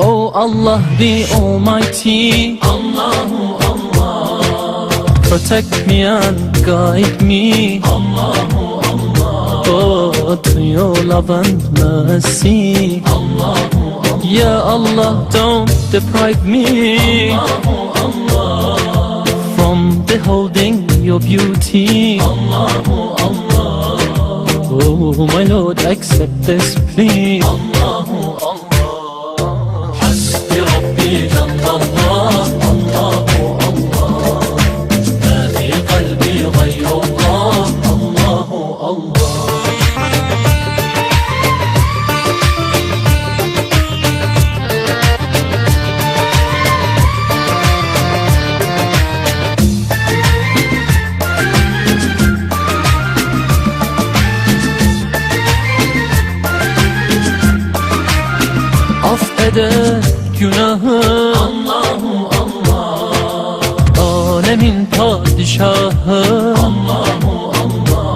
Oh Allah the Almighty, Allahu Allah, protect me and guide me, Allahu Allah, oh, to your love and mercy, Allahu Allah. Ya Allah, don't deprive me, Allahu Allah, from beholding your beauty, Allahu Allah. Oh my Lord, accept this plea, Allahu Allah. ربي جل الله الله الله، ما في قلبي غير الله الله الله. Affeder günahı Allahu Allah, alemin padişahı Allahu Allah,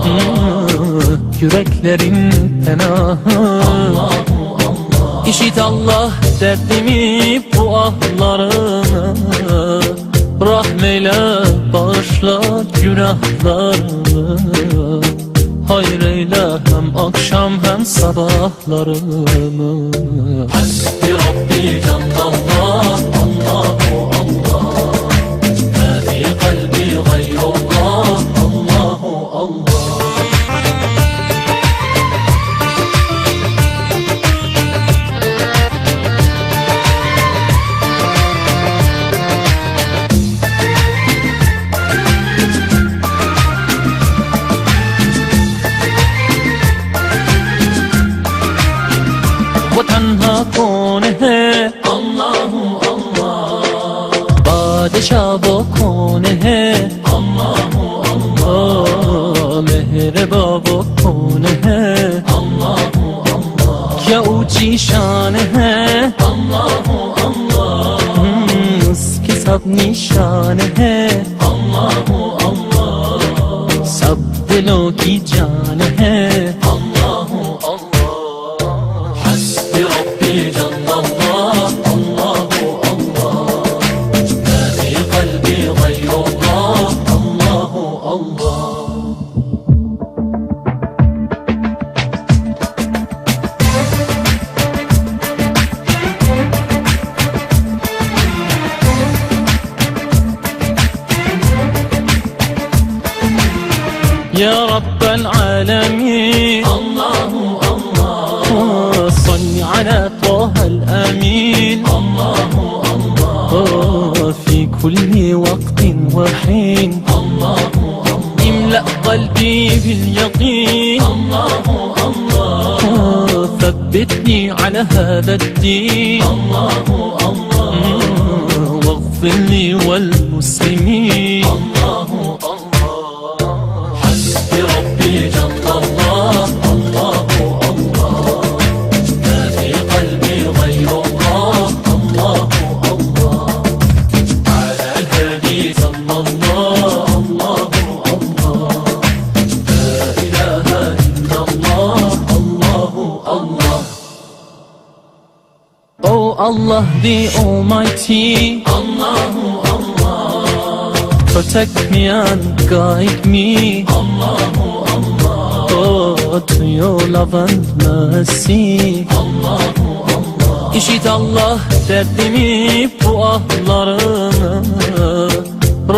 yüreklerin penahı Allahu Allah. İşit Allah derdimi, bu ahlarımı, rahmeyle bağışla günahlarımı, hayır eyle hem akşam hem sabahlarımı. Hasbi Rabbi Cennet Allahu Allah, ma fi kalbi gayrullah Allahu Allah. तन्हा कौन है अल्लाहु अल्लाह, बादशाह वो कौन है अल्लाहु अल्लाह, मेहरबा वो कौन है अल्लाहु अल्लाह, क्या ऊंची शान है अल्लाहु अल्लाह, उसकी सब निशान है अल्लाहु अल्लाह, सब दिलों की जान है अल्लाहु अल्लाह। ربي جل الله الله الله، ما في قلبي غير الله الله الله. يا رب العالمين الله الله، صل على طه الأمين الله الله، في كل وقت وحين الله الله، املأ قلبي باليقين الله الله، ثبتني على هذا الدين الله الله، واغفر لي والمسلمين الله الله. حسبي ربي جل الله الله الله، ما في قلبي غير الله الله الله، على الهادي صلى الله الله الله، لا إله إلا الله الله الله. Oh Allah the Almighty, Allahu Allah, protect me and guide me, Allahu Allah, oh, to your love and mercy, Allahu Allah. İşit Allah derdimi, bu ahlarımı,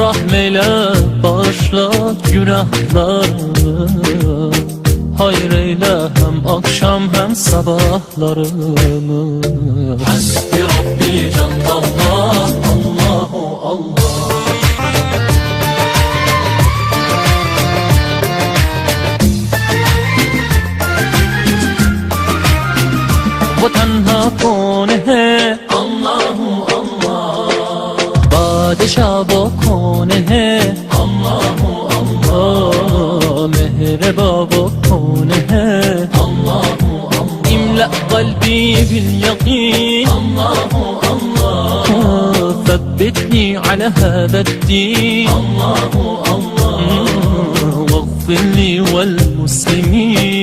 rahmeyle bağışla günahlarımı, hayır eyle hem akşam hem sabahlarımı. Hasbi Rabbi Cennet Allahu Allah. वो तन्हा कौन है अल्लाहु अल्लाह, बादशाह वो कौन है अल्लाहु अल्लाह, मेहरबा वो कौन है अल्लाहु अल्लाह, इमला قلبي باليقين الله الله، ثبتني على هذا الدين. الله الله واغفر لي والمسلمين.